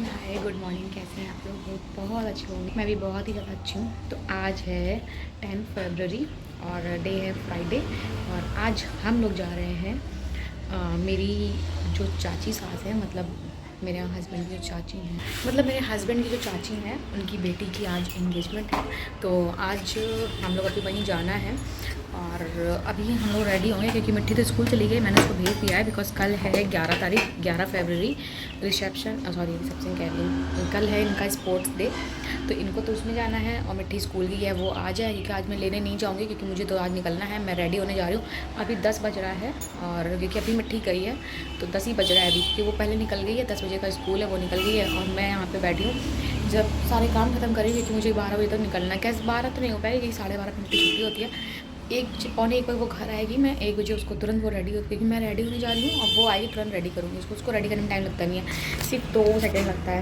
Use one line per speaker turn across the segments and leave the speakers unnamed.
Everyone, हाय, good morning. कैसे हैं आप लोग? बहुत अच्छे होंगे। मैं भी बहुत ही ज़्यादा अच्छी हूँ। तो आज है 10 फरवरी और डे है फ्राइडे। और आज हम लोग जा रहे हैं मेरी जो चाची सास है, मतलब मेरे हस्बैंड की जो चाची हैं, मतलब मेरे हस्बैंड की जो चाची हैं, उनकी बेटी की आज इंगेजमेंट है। तो आज हम लोग अभी वहीं जाना है। और अभी हम लोग रेडी होंगे क्योंकि मिट्टी तो स्कूल चली गई। मैंने उसको भेज दिया है बिकॉज कल है 11 तारीख, 11 फरवरी रिसेप्शन कह रही हूँ, कल है इनका स्पोर्ट्स डे। तो इनको तो उसमें जाना है और मिट्टी स्कूल की है, वो आ जाएगी। कि आज मैं लेने नहीं जाऊँगी क्योंकि मुझे तो आज निकलना है। मैं रेडी होने जा रही हूँ। अभी 10 बज रहा है और क्योंकि अभी मिट्टी गई है तो 10 ही बज रहा है अभी, क्योंकि वो पहले निकल गई है। 10 बजे का स्कूल है, वो निकल गई है और मैं यहाँ पर बैठी हूँ। जब सारे काम खत्म करेंगे क्योंकि मुझे 12 बजे तक निकलना है। कैसे 12 तो नहीं हो पाएगी क्योंकि 12:30 मिनट की छुट्टी होती है। 1 बजे वो घर आएगी। मैं 1 बजे उसको तुरंत वो रेडी होती है क्योंकि मैं रेडी होने जा रही हूँ। और वो आएगी तुरंत रेडी करूँगी उसको रेडी करने में टाइम लगता नहीं है, सिर्फ 2 सेकंड लगता है।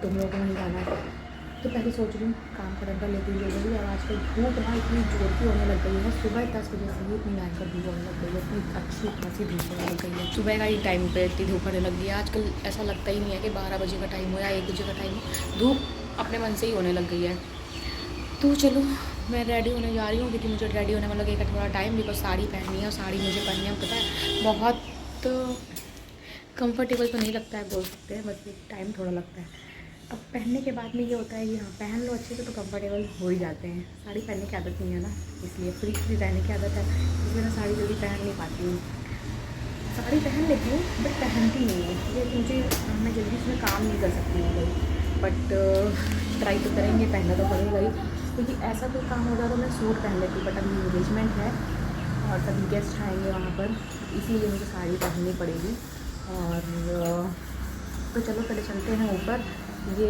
तुम लोगों को वहीं जाना है तो पहले सोच रही हूँ काम खत्म कर लेती हूँ। और आजकल धूप ना इतनी जोर की होने लग गई है। सुबह 10 बजे से ही इतनी भयंकर धूप होने लग गई है, इतनी अच्छी खासी धूप होने लग गई है। सुबह का ही टाइम पे इतनी धूप होने लग गई है। आजकल ऐसा लगता ही नहीं है कि 12 बजे का टाइम हो या 1 बजे का टाइम हो, धूप अपने मन से ही होने लग गई है। तो चलो मैं रेडी होने जा रही हूँ क्योंकि मुझे रेडी होने में लगेगा थोड़ा टाइम, बिकॉज साड़ी पहननी है और साड़ी मुझे पहननी है, पता है बहुत कंफर्टेबल तो नहीं लगता है, बोल सकते हैं, बस टाइम थोड़ा लगता है। अब पहनने के बाद में ये होता है कि हाँ पहन लो अच्छे से तो कंफर्टेबल हो ही जाते हैं। साड़ी पहनने की आदत नहीं है ना, इसलिए फ्री फ्री रहने की आदत है, इसलिए मैं साड़ी जल्दी पहन नहीं पाती हूँ। साड़ी पहन लेती हूँ बट पहनती नहीं है, ये मुझे मैं जल्दी उसमें काम नहीं कर सकती हूँ कोई। बट ट्राई तो करेंगे, पहनना तो पड़ेगा ही, क्योंकि ऐसा कोई काम होता तो मैं सूट पहन लेती। बट अभी इंगेजमेंट है और सभी गेस्ट आएंगे वहाँ पर, इसीलिए मुझे साड़ी पहननी पड़ेगी। और तो चलो पहले चलते हैं ऊपर। ये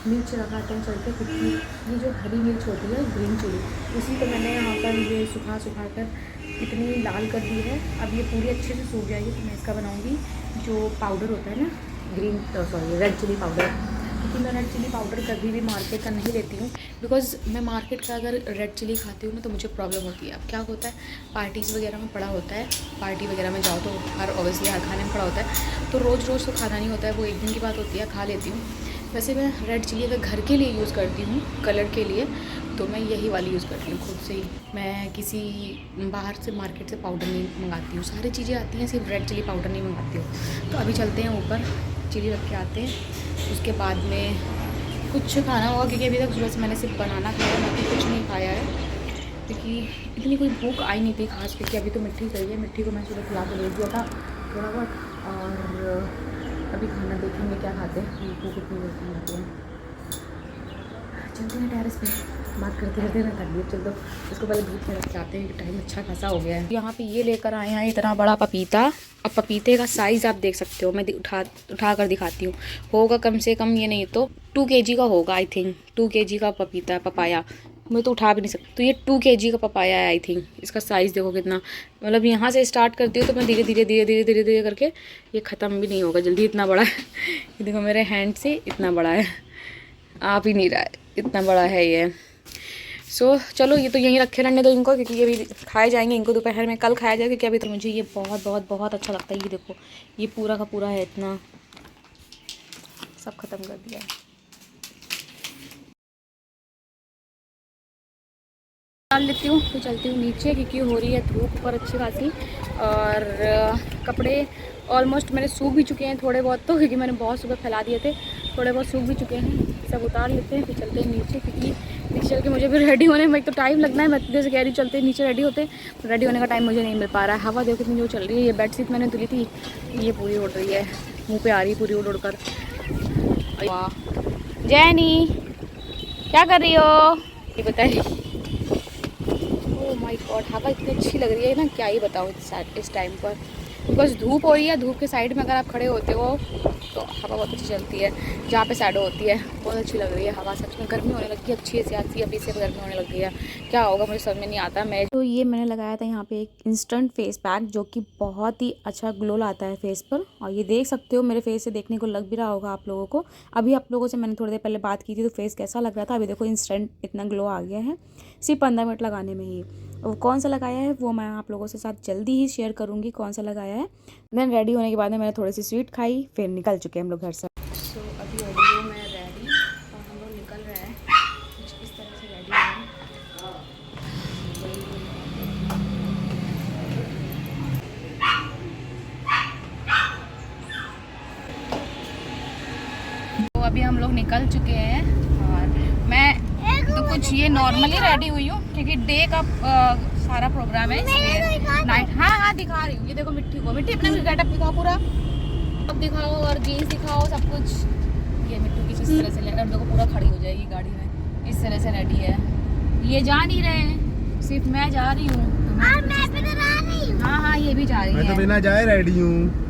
मिर्च लगाते हैं चलते, क्योंकि ये जो हरी मिर्च होती है ग्रीन चिली, उसी को मैंने यहाँ पर ये सुखा कर इतनी लाल कर दी है। अब ये पूरी अच्छे से सूख जाएगी तो मैं इसका बनाऊँगी जो पाउडर होता है ना, रेड चिली पाउडर। क्योंकि मैं रेड चिली पाउडर कभी भी मार्केट का नहीं लेती हूँ, बिकॉज़ मैं मार्केट का अगर रेड चिली खाती हूँ ना तो मुझे प्रॉब्लम होती है। अब क्या होता है, पार्टीज़ वगैरह में पड़ा होता है, पार्टी वगैरह में जाओ तो हर ऑब्वियसली हर खाने में पड़ा होता है, तो रोज़ रोज़ तो खाना नहीं होता है, वो एक दिन की बात होती है, खा लेती हूँ। वैसे मैं रेड चिली अगर घर के लिए यूज़ करती हूँ, कलर के लिए, तो मैं यही वाली यूज़ करती हूँ खुद से ही। मैं किसी बाहर से मार्केट से पाउडर नहीं मंगाती हूँ, सारी चीज़ें आती हैं, सिर्फ रेड चिली पाउडर नहीं मंगाती हूँ। तो अभी चलते हैं ऊपर, चिली रख के आते हैं, उसके बाद में कुछ खाना होगा, क्योंकि अभी तक सुबह से मैंने सिर्फ बनाना खाया है, बाकी कुछ नहीं खाया है, क्योंकि इतनी कोई भूख आई नहीं थी खास, क्योंकि अभी तो मिट्टी गई है। मिट्टी को मैं सुबह खिला के भेज दिया था थोड़ा बहुत। और अभी खाना देखेंगे क्या खाते हैं, भूख इतनी जल्दी आती है। चलते हैं टेरेस पे, बात करते करते मैं कर लिया। चल तो इसको पहले धूप में रख के आते हैं, टाइम अच्छा खासा हो गया है। यहाँ पे ये लेकर आए हैं इतना बड़ा पपीता। अब पपीते का साइज़ आप देख सकते हो, मैं उठा कर दिखाती हूँ। होगा कम से कम, ये नहीं तो 2 kg का होगा, आई थिंक 2 kg का पपीता है, पपाया। मैं तो उठा भी नहीं सकती। तो ये 2 kg का पपाया है, आई थिंक। इसका साइज़ देखो कितना, मतलब यहाँ से स्टार्ट करती हूँ तो मैं धीरे धीरे धीरे धीरे धीरे धीरे करके, ये ख़त्म भी नहीं होगा जल्दी, इतना बड़ा है। ये देखो मेरे हैंड से इतना बड़ा है, आप ही नहीं रहा है, इतना बड़ा है ये। चलो ये तो यहीं रखे रहने दो इनको, क्योंकि ये भी खाए जाएंगे, इनको दोपहर में कल खाया जाएगा। क्योंकि अभी तो मुझे ये बहुत बहुत बहुत अच्छा लगता है। ये देखो ये पूरा का पूरा है, इतना सब ख़त्म कर दिया है। डाल लेती हूँ तो चलती हूँ नीचे, क्योंकि हो रही है धूप ऊपर अच्छी खासी। और कपड़े ऑलमोस्ट मेरे सूख भी चुके हैं थोड़े बहुत, तो क्योंकि मैंने बहुत सुबह फैला दिए थे, थोड़े बहुत सूख भी चुके हैं। सब उतार लेते हैं फिर चलते हैं नीचे, क्योंकि नीचे चल के मुझे भी रेडी होने में एक तो टाइम लगना है। मैं जैसे कह रही चलते हैं नीचे रेडी होते, रेडी होने का टाइम मुझे नहीं मिल पा रहा है। हवा देखो कितनी जो चल रही है। ये बेडशीट मैंने धुली थी, ये पूरी उड़ रही है, मुँह पर आ रही पूरी उड़ उड़ कर। वाह जैनी, क्या कर रही हो ये बताइए। ओह माय गॉड, हवा इतनी अच्छी लग रही है ना, क्या ही बताऊँ इस टाइम पर। बिकॉज धूप हो रही है, धूप के साइड में अगर आप खड़े होते हो तो हवा बहुत अच्छी चलती है। जहाँ पे शैडो होती है बहुत अच्छी लग रही है हवा। सच में गर्मी होने लगी है अच्छी से अच्छी, अभी से गर्मी होने लगी है। क्या होगा मुझे समझ में नहीं आता। मैं तो ये मैंने लगाया था यहाँ पे एक इंस्टेंट फेस पैक, जो कि बहुत ही अच्छा ग्लो लाता है फेस पर। और ये देख सकते हो, मेरे फेस से देखने को लग भी रहा होगा आप लोगों को। अभी आप लोगों से मैंने थोड़ी देर पहले बात की थी तो फेस कैसा लग रहा था, अभी देखो इंस्टेंट इतना ग्लो आ गया है सिर्फ 15 मिनट लगाने में ही। और कौन सा लगाया है वो मैं आप लोगों के साथ जल्दी ही शेयर करूँगी, कौन सा लगाया है। देन रेडी होने के बाद में मैंने थोड़ी सी स्वीट खाई, फिर निकल चुके हम लोग घर से। अभी हम लोग निकल चुके हैं और मैं तो कुछ ये नॉर्मली रेडी हुई हूँ क्योंकि डे का सारा प्रोग्राम है इसलिए नाइट। हाँ दिखा रही हूँ, ये देखो मिट्टी को, मिट्टी अपना गेटअप दिखाओ पूरा, अब दिखाओ और जीन्स दिखाओ सब कुछ। ये मिट्टी की इस तरह से देखो पूरा खड़ी हो जाएगी गाड़ी में, इस तरह से रेडी है। ये जा नहीं रहे हैं, सिर्फ मैं जा रही हूँ। हाँ ये भी जा रही है,
मैं तो बिना जाए रेडी हूँ।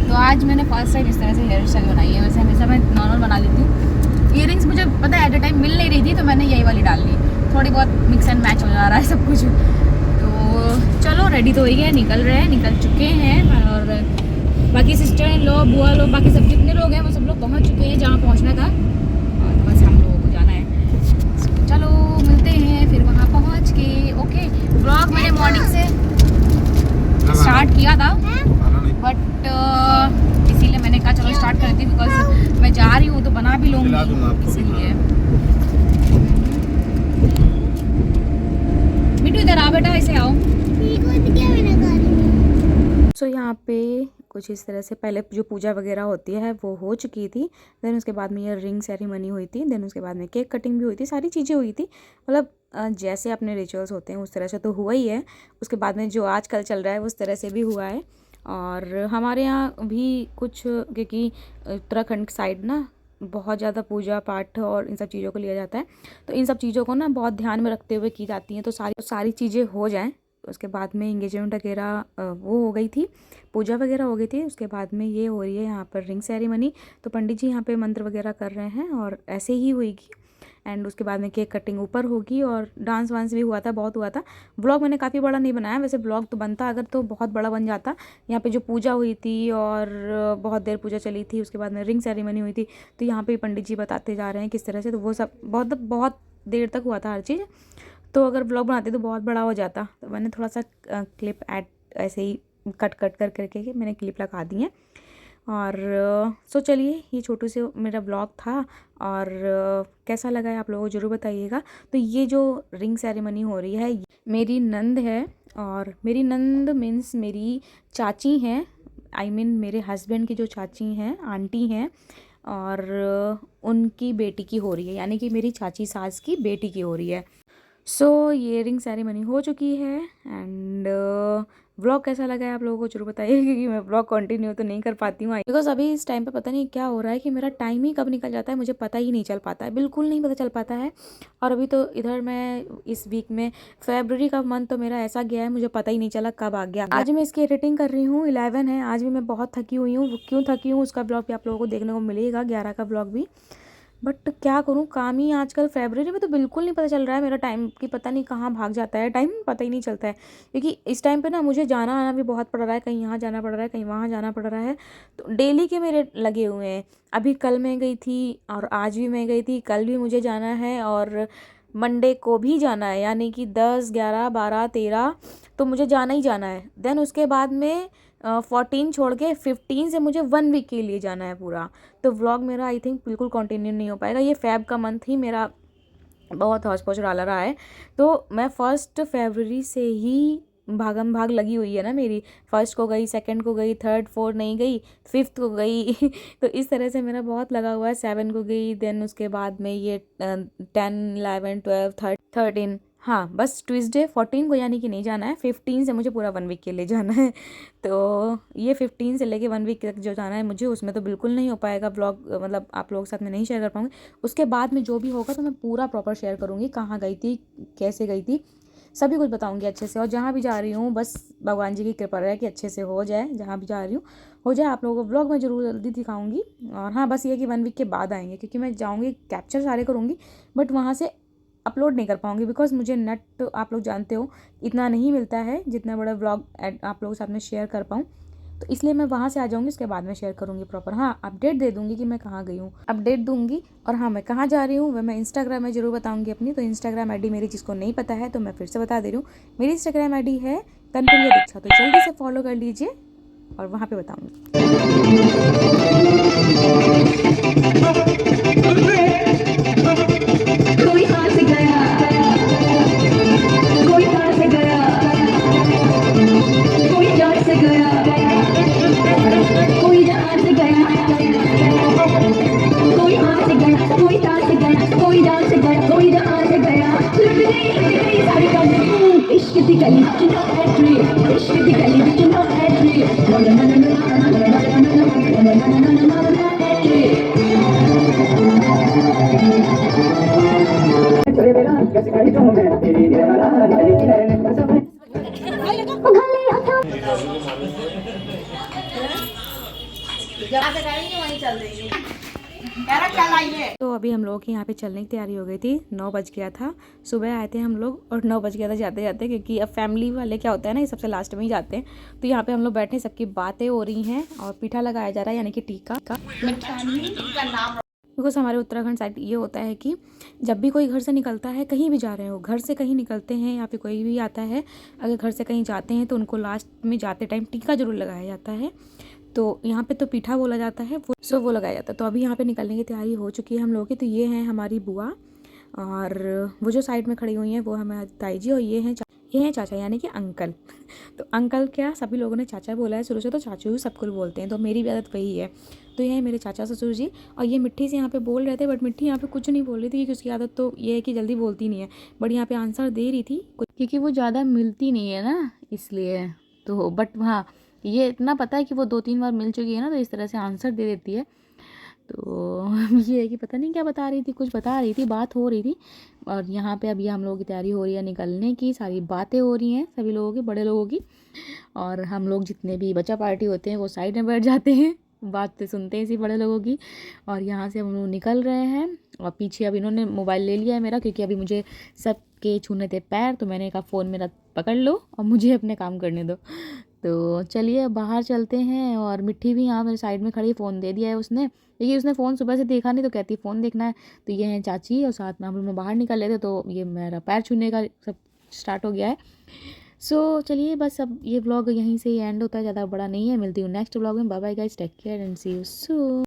तो आज मैंने फर्स्ट टाइम इस तरह से हेयर स्टाइल बनाई है। वैसे हमेशा मैं नॉर्मल बना लेती हूँ। इयररिंग्स मुझे पता है एट अ टाइम मिल नहीं रही थी तो मैंने यही वाली डाल ली, थोड़ी बहुत मिक्स एंड मैच हो जा रहा है सब कुछ। तो चलो रेडी तो हो गए, निकल चुके हैं और बाकी सिस्टर लोग, बुआ लोग, बाकी सब जितने लोग हैं वो सब लोग पहुँच चुके हैं जहाँ पहुँचना था और बस हम लोगों को जाना है। चलो मिलते हैं फिर वहाँ पहुँच के। ओके, ब्लॉग मैंने मॉर्निंग से स्टार्ट किया था बट इसीलिए मैंने कहा चलो स्टार्ट करती हूँ बिकॉज मैं जा रही हूँ तो बना भी लूँगी इसीलिए। मिट्टू इधर आ बेटा, ऐसे आओ। सो यहाँ पे कुछ इस तरह से पहले जो पूजा वगैरह होती है वो हो चुकी थी। देन उसके बाद में ये रिंग सेरेमनी हुई थी। देन उसके बाद में केक कटिंग भी हुई थी, सारी चीज़ें हुई थी। मतलब जैसे अपने रिचुअल्स होते हैं उस तरह से तो हुआ ही है। उसके बाद में जो आजकल चल रहा है उस तरह से भी हुआ है। और हमारे यहाँ भी कुछ, क्योंकि उत्तराखंड साइड ना बहुत ज़्यादा पूजा पाठ और इन सब चीज़ों को लिया जाता है, तो इन सब चीज़ों को ना बहुत ध्यान में रखते हुए की जाती हैं। तो सारी चीज़ें हो जाएं उसके बाद में इंगेजमेंट वगैरह वो हो गई थी, पूजा वगैरह हो गई थी। उसके बाद में ये हो रही है यहाँ पर रिंग सेरेमनी। तो पंडित जी यहाँ पे मंत्र वगैरह कर रहे हैं और ऐसे ही हुएगी। एंड उसके बाद में केक कटिंग ऊपर होगी और डांस वांस भी हुआ था, बहुत हुआ था। व्लॉग मैंने काफ़ी बड़ा नहीं बनाया, वैसे व्लॉग तो बनता अगर तो बहुत बड़ा बन जाता। यहाँ पे जो पूजा हुई थी और बहुत देर पूजा चली थी, उसके बाद में रिंग सेरेमनी हुई थी। तो यहाँ पे पंडित जी बताते जा रहे हैं किस तरह से, तो वो सब बहुत देर तक हुआ था हर चीज़। तो अगर व्लॉग बनाते तो बहुत बड़ा हो जाता, तो मैंने थोड़ा सा क्लिप ऐड ऐसे ही कट करके मैंने क्लिप लगा दी है। और सो चलिए, ये छोटू से मेरा व्लॉग था और कैसा लगा है आप लोगों को ज़रूर बताइएगा। तो ये जो रिंग सेरेमनी हो रही है, मेरी नंद है और मेरी नंद मीन्स मेरी चाची हैं, आई मीन मेरे हस्बैंड की जो चाची हैं, आंटी हैं, और उनकी बेटी की हो रही है, यानी कि मेरी चाची सास की बेटी की हो रही है। सो ये रिंग सेरेमनी हो चुकी है। एंड व्लॉग कैसा लगा है आप लोगों को जरूर बताइए, क्योंकि मैं व्लॉग कंटिन्यू तो नहीं कर पाती हूँ बिकॉज अभी इस टाइम पे पता नहीं क्या हो रहा है कि मेरा टाइम ही कब निकल जाता है मुझे पता ही नहीं चल पाता है, बिल्कुल नहीं पता चल पाता है। और अभी तो इधर मैं इस वीक में फरवरी का मंथ तो मेरा ऐसा गया है, मुझे पता ही नहीं चला कब आ गया। आज मैं इसकी एडिटिंग कर रही हूँ, 11 है। आज भी मैं बहुत थकी हुई हूँ, क्यों थकी हूँ उसका ब्लॉग भी आप लोगों को देखने को मिलेगा, 11 का ब्लॉग भी। बट क्या करूँ, काम ही आजकल फरवरी में तो बिल्कुल नहीं पता चल रहा है मेरा टाइम की, पता नहीं कहाँ भाग जाता है टाइम, पता ही नहीं चलता है। क्योंकि इस टाइम पे ना मुझे जाना आना भी बहुत पड़ रहा है, कहीं यहाँ जाना पड़ रहा है, कहीं वहाँ जाना पड़ रहा है। तो डेली के मेरे लगे हुए हैं। अभी कल मैं गई थी और आज भी मैं गई थी, कल भी मुझे जाना है और मंडे को भी जाना है, यानी कि 10, 11, 12, 13 तो मुझे जाना ही जाना है। देन उसके बाद में 14 छोड़ के 15 से मुझे 1 वीक के लिए जाना है पूरा। तो व्लॉग मेरा आई थिंक बिल्कुल कंटिन्यू नहीं हो पाएगा। ये फेब का मंथ ही मेरा बहुत हौच पौच डाला रहा है। तो मैं 1 फरवरी से ही भागम भाग लगी हुई है ना मेरी, 1 को गई, 2 को गई, 3, 4 नहीं गई, 5 को गई तो इस तरह से मेरा बहुत लगा हुआ है। 7 को गई, देन उसके बाद में ये 10, 11, 12, 13, हाँ बस ट्यूसडे 14 को यानी कि नहीं जाना है। 15 से मुझे पूरा 1 वीक के लिए जाना है। तो ये 15 से लेके 1 वीक तक जो जाना है मुझे, उसमें तो बिल्कुल नहीं हो पाएगा ब्लॉग, मतलब आप लोगों के साथ में नहीं शेयर कर पाऊँगी। उसके बाद में जो भी होगा तो मैं पूरा प्रॉपर शेयर करूँगी, कहाँ गई थी, कैसे गई थी, सभी कुछ बताऊँगी अच्छे से। और जहाँ भी जा रही हूँ बस भगवान जी की कृपा रहे कि अच्छे से हो जाए, जहाँ भी जा रही हूँ हो जाए। आप लोगों को ब्लॉग में ज़रूर जल्दी दिखाऊँगी। और हाँ बस ये कि 1 वीक के बाद आएंगे, क्योंकि मैं जाऊँगी कैप्चर सारे करूँगी बट वहाँ से अपलोड नहीं कर पाऊँगी बिकॉज मुझे नेट तो आप लोग जानते हो इतना नहीं मिलता है जितना बड़ा व्लॉग आप लोगों के साथ में शेयर कर पाऊँ। तो इसलिए मैं वहाँ से आ जाऊँगी, उसके बाद में शेयर करूँगी प्रॉपर। हाँ अपडेट दे दूँगी कि मैं कहाँ गई हूँ, अपडेट दूँगी। और हाँ मैं कहाँ जा रही हूँ वह मैं इंस्टाग्राम में ज़रूर बताऊँगी अपनी। तो इंस्टाग्राम ID मेरी जिसको नहीं पता है तो मैं फिर से बता दे रही हूँ, मेरी इंस्टाग्राम ID है कनपुरिया दीक्षा। तो जल्दी से फॉलो कर लीजिए और वहाँ पर बताऊँगी।
कोई
तो अभी हम लोग की यहाँ पे चलने की तैयारी हो गई थी। 9 बज गया था, सुबह आए थे हम लोग और 9 बज गया था जाते जाते, क्योंकि अब फैमिली वाले क्या होता है ना, ये सबसे लास्ट में ही जाते हैं। तो यहाँ पे हम लोग बैठे, सबकी बातें हो रही हैं और पीठा लगाया जा रहा है, यानी कि टीका का नाम। बिकॉज हमारे उत्तराखंड साइड ये होता है कि जब भी कोई घर से निकलता है, कहीं भी जा रहे हो, घर से कहीं निकलते हैं या फिर कोई भी आता है, अगर घर से कहीं जाते हैं तो उनको लास्ट में जाते टाइम टीका जरूर लगाया जाता है। तो यहाँ पे तो पीठा बोला जाता है, वो लगाया जाता है। तो अभी यहाँ पे निकलने की तैयारी हो चुकी है हम लोगों की। तो ये हैं हमारी बुआ, और वो जो साइड में खड़ी हुई हैं वो हमारी ताई जी, और ये हैं चाचा यानी कि अंकल। तो अंकल क्या, सभी लोगों ने चाचा बोला है शुरू से, तो चाचू ही सबको बोलते हैं, तो मेरी भी आदत वही है। तो ये है मेरे चाचा ससुर जी, और ये मिट्टी से यहाँ पे बोल रहे थे, बट मिट्टी यहाँ पे कुछ नहीं बोल रही थी, क्योंकि उसकी आदत तो ये है कि जल्दी बोलती नहीं है। बट यहाँ पे आंसर दे रही थी, क्योंकि वो ज़्यादा मिलती नहीं है ना, इसलिए। तो बट हाँ, ये इतना पता है कि वो 2-3 बार मिल चुकी है ना, तो इस तरह से आंसर दे देती है। तो ये है कि पता नहीं क्या बता रही थी, कुछ बता रही थी, बात हो रही थी। और यहाँ पे अभी हम लोगों की तैयारी हो रही है निकलने की, सारी बातें हो रही हैं सभी लोगों की, बड़े लोगों की। और हम लोग जितने भी बच्चा पार्टी होते हैं वो साइड में बैठ जाते हैं, बातें सुनते हैं इसी बड़े लोगों की। और यहाँ से हम लोग निकल रहे हैं, और पीछे अब इन्होंने मोबाइल ले लिया है मेरा, क्योंकि अभी मुझे सबके छूने थे पैर, तो मैंने कहा फ़ोन मेरा पकड़ लो और मुझे अपने काम करने दो। तो चलिए बाहर चलते हैं। और मिट्टी भी यहाँ मेरे साइड में खड़ी, फ़ोन दे दिया है उसने, क्योंकि उसने फ़ोन सुबह से देखा नहीं, तो कहती फ़ोन देखना है। तो ये हैं चाची, और साथ में हम लोग बाहर निकल लेते, तो ये मेरा पैर छूने का सब स्टार्ट हो गया है। सो चलिए बस अब ये व्लॉग यहीं से ही एंड होता है, ज़्यादा बड़ा नहीं है। मिलती हूँ नेक्स्ट व्लॉग में। Bye bye guys, take care and see you soon.